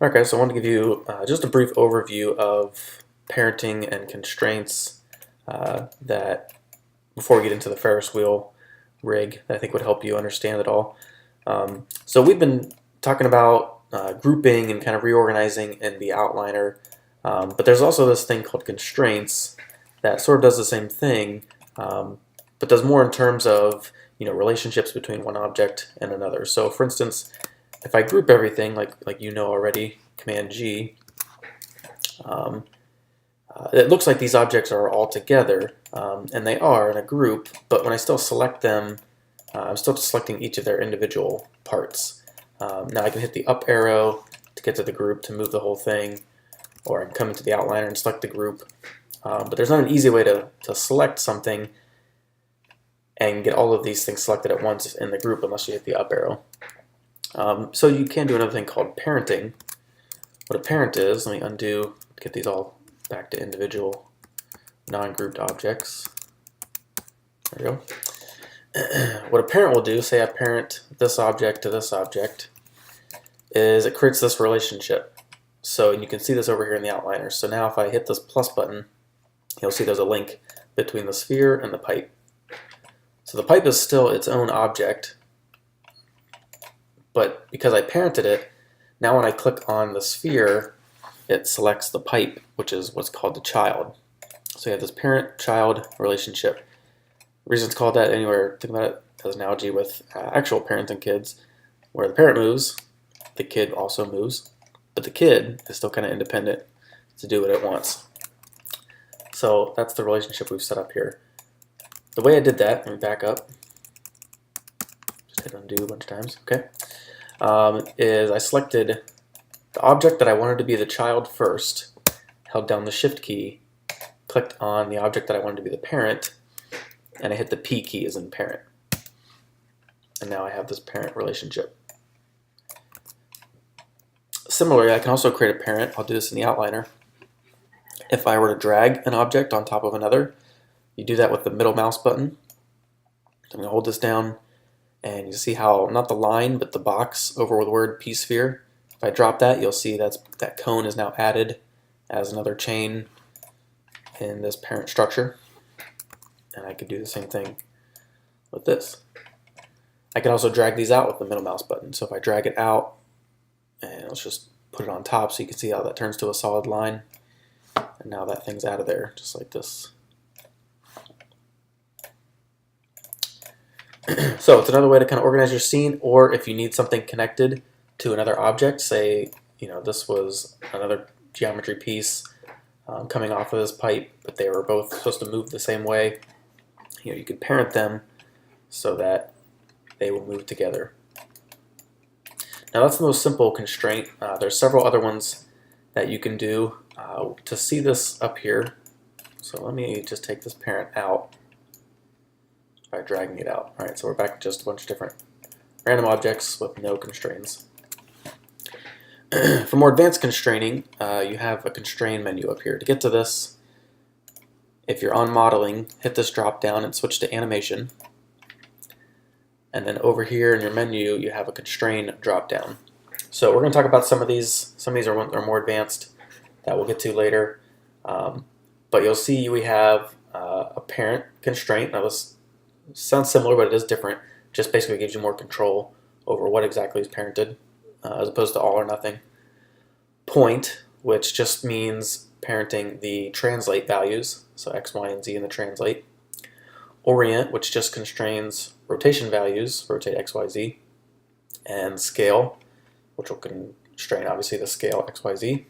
Okay, so I want to give you just a brief overview of parenting and constraints that before we get into the Ferris wheel rig that I think would help you understand it all. So we've been talking about grouping and kind of reorganizing in the outliner, but there's also this thing called constraints that sort of does the same thing, but does more in terms of relationships between one object and another. So for instance, if I group everything, like you know already, Command G, um, it looks like these objects are all together, and they are in a group, but when I still select them, I'm still selecting each of their individual parts. Now I can hit the up arrow to get to the group to move the whole thing, or I can come into the outliner and select the group. But there's not an easy way to select something and get all of these things selected at once in the group unless you hit the up arrow. So you can do another thing called parenting. What a parent is, let me undo, get these all back to individual non-grouped objects. There we go. What a parent will do, say I parent this object to this object, is it creates this relationship. So you can see this over here in the outliner. So now if I hit this plus button, you'll see there's a link between the sphere and the pipe. So the pipe is still its own object, but because I parented it, now when I click on the sphere, it selects the pipe, which is what's called the child. So you have this parent-child relationship. The reason it's called that, anywhere, think about it as an analogy with actual parents and kids, where the parent moves, the kid also moves, but the kid is still kind of independent to do what it wants. So that's the relationship we've set up here. The way I did that, let me back up, just hit undo a bunch of times, okay, is I selected the object that I wanted to be the child first, held down the shift key, clicked on the object that I wanted to be the parent, and I hit the P key as in parent. And now I have this parent relationship. Similarly, I can also create a parent. I'll do this in the outliner. If I were to drag an object on top of another, you do that with the middle mouse button. So I'm going to hold this down, and you see how, not the line, but the box over the word P-sphere. If I drop that, you'll see that cone is now added as another chain in this parent structure. And I could do the same thing with this. I can also drag these out with the middle mouse button. So if I drag it out, and let's just put it on top so you can see how that turns to a solid line. And now that thing's out of there, just like this. So it's another way to kind of organize your scene, or if you need something connected to another object, say, this was another geometry piece coming off of this pipe, but they were both supposed to move the same way. You could parent them so that they will move together. Now that's the most simple constraint. There's several other ones that you can do to see this up here. So let me just take this parent out by dragging it out. All right, so we're back to just a bunch of different random objects with no constraints. For more advanced constraining, you have a constrain menu up here. To get to this, if you're on modeling, hit this drop down and switch to animation. And then over here in your menu, you have a constrain drop down. So we're going to talk about some of these. Some of these are more advanced that we'll get to later. But you'll see we have a parent constraint. Now this sounds similar, but it is different. Just basically gives you more control over what exactly is parented, as opposed to all or nothing. Point, which just means parenting the translate values, so X, Y, and Z in the translate. Orient, which just constrains rotation values, rotate X, Y, Z. And scale, which will constrain obviously the scale X, Y, Z.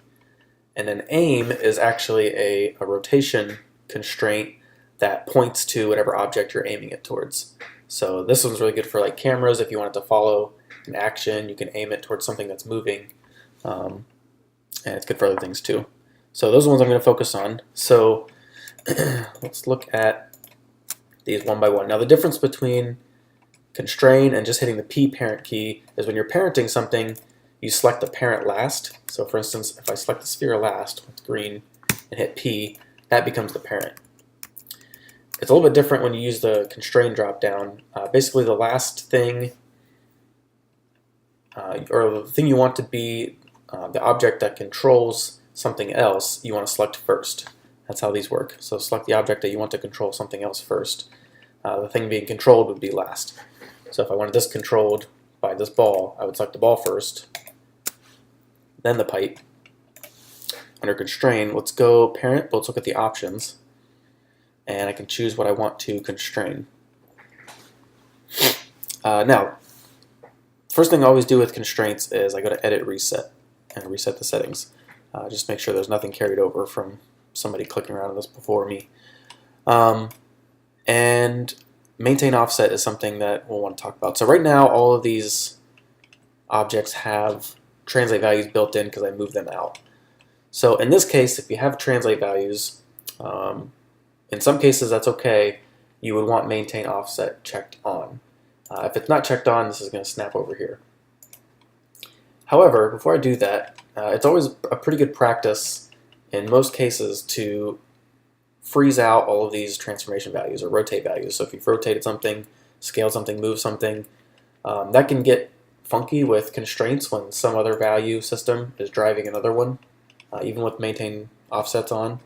And then aim is actually a rotation constraint that points to whatever object you're aiming it towards. So this one's really good for like cameras. If you want it to follow an action, you can aim it towards something that's moving. And it's good for other things too. So those are the ones I'm going to focus on. So let's look at these one by one. Now the difference between constrain and just hitting the P parent key is when you're parenting something, you select the parent last. So for instance, if I select the sphere last with green and hit P, that becomes the parent. It's a little bit different when you use the constrain drop down. Basically the last thing, or the thing you want to be the object that controls something else you want to select first. That's how these work. So select the object that you want to control something else first. The thing being controlled would be last. So if I wanted this controlled by this ball, I would select the ball first, then the pipe. Under constrain, let's go parent, but let's look at the options. And I can choose what I want to constrain. Now, first thing I always do with constraints is I go to edit reset and reset the settings. Just make sure there's nothing carried over from somebody clicking around on this before me. And maintain offset is something that we'll want to talk about. So right now all of these objects have translate values built in because I moved them out. So in this case, if you have translate values, in some cases that's okay. You would want maintain offset checked on. If it's not checked on, this is going to snap over here. However, before I do that, it's always a pretty good practice in most cases to freeze out all of these transformation values or rotate values. So if you've rotated something, scaled something, moved something, that can get funky with constraints when some other value system is driving another one, even with maintain offsets on.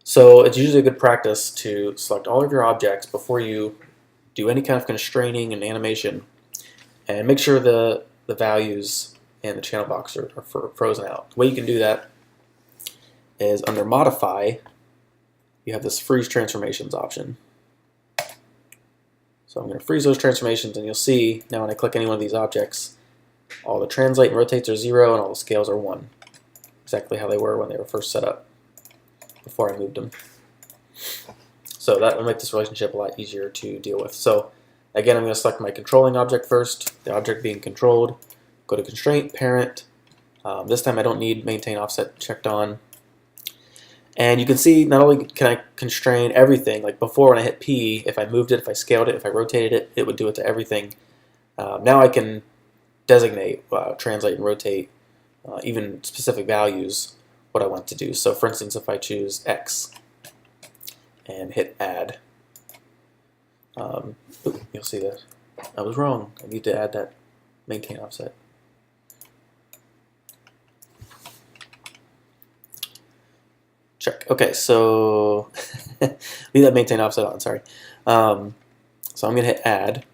So it's usually a good practice to select all of your objects before you do any kind of constraining and animation, and make sure the values in the channel box are frozen out. The way you can do that is under Modify, you have this Freeze Transformations option. So I'm going to freeze those transformations, and you'll see now when I click any one of these objects, all the translate and rotates are 0 and all the scales are 1. Exactly how they were when they were first set up, before I moved them. So that will make this relationship a lot easier to deal with. So again, I'm going to select my controlling object first, the object being controlled, go to constraint, parent. This time I don't need maintain offset checked on. And you can see not only can I constrain everything, like before when I hit P, if I moved it, if I scaled it, if I rotated it, it would do it to everything. Now I can designate, translate and rotate, even specific values, what I want to do. So for instance, if I choose X and hit add, you'll see that I was wrong. I need to add that maintain offset. Check. Okay, so leave that maintain offset on, sorry. So I'm going to hit add,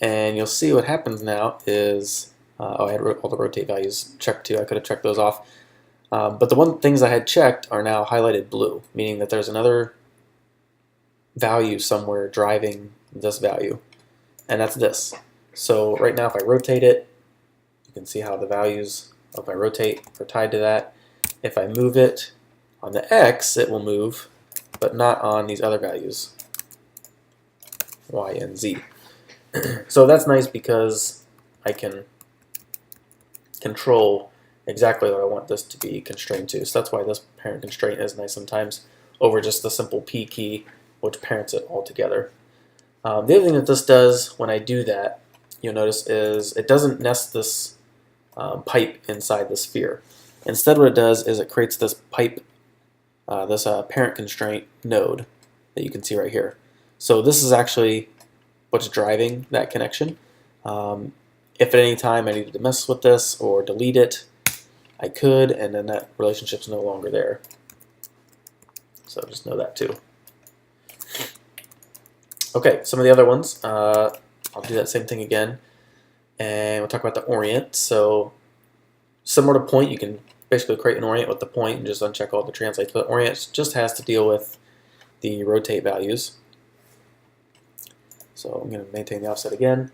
and you'll see what happens now is, oh, I had all the rotate values checked too. I could have checked those off. But the things I had checked are now highlighted blue, meaning that there's another value somewhere driving this value, and that's this. So right now if I rotate it, you can see how the values of my rotate are tied to that. If I move it on the X, it will move, but not on these other values, Y and Z. So that's nice because I can control exactly what I want this to be constrained to. So that's why this parent constraint is nice sometimes over just the simple P key, which parents it all together. The other thing that this does when I do that, you'll notice, is it doesn't nest this pipe inside the sphere. Instead what it does is it creates this pipe, this parent constraint node that you can see right here. So this is actually what's driving that connection. If at any time I needed to mess with this or delete it, I could, and then that relationship's no longer there. So just know that too. Okay, some of the other ones, I'll do that same thing again, and we'll talk about the orient. So similar to point, you can basically create an orient with the point and just uncheck all the translates, but orient just has to deal with the rotate values. So I'm going to maintain the offset again.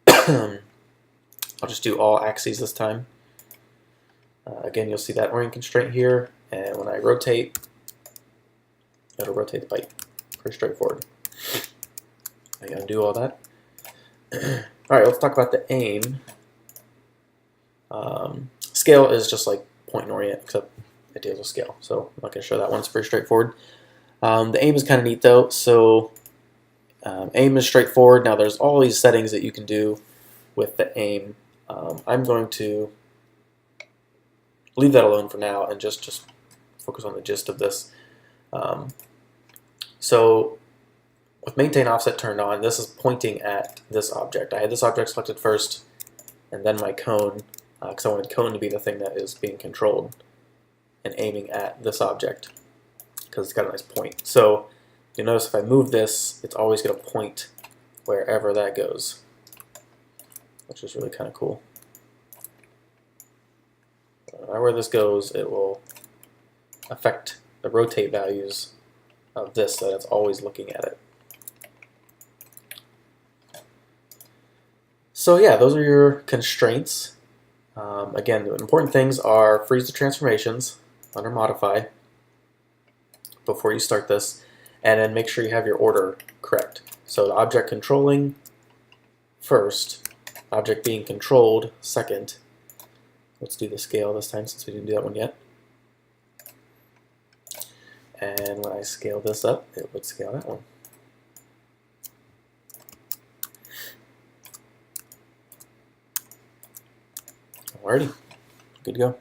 I'll just do all axes this time. Again, you'll see that orient constraint here, and when I rotate, it'll rotate the pipe. Pretty straightforward. I gotta do all that. Alright, let's talk about the aim. Scale is just like point and orient, except it deals with scale. So I'm not going to show that one, it's pretty straightforward. The aim is kind of neat though. So aim is straightforward. Now there's all these settings that you can do with the aim. I'm going to leave that alone for now and just focus on the gist of this. So with maintain offset turned on, this is pointing at this object. I had this object selected first, and then my cone because I wanted cone to be the thing that is being controlled and aiming at this object because it's got a nice point. So you'll notice if I move this, it's always going to point wherever that goes, which is really kind of cool. No matter where this goes, it will affect the rotate values of this so that it's always looking at it. So yeah, those are your constraints. Again, the important things are freeze the transformations under modify before you start this, and then make sure you have your order correct. So the object controlling first, object being controlled second. Let's do the scale this time since we didn't do that one yet. And when I scale this up, it would scale that one. Alrighty, good to go.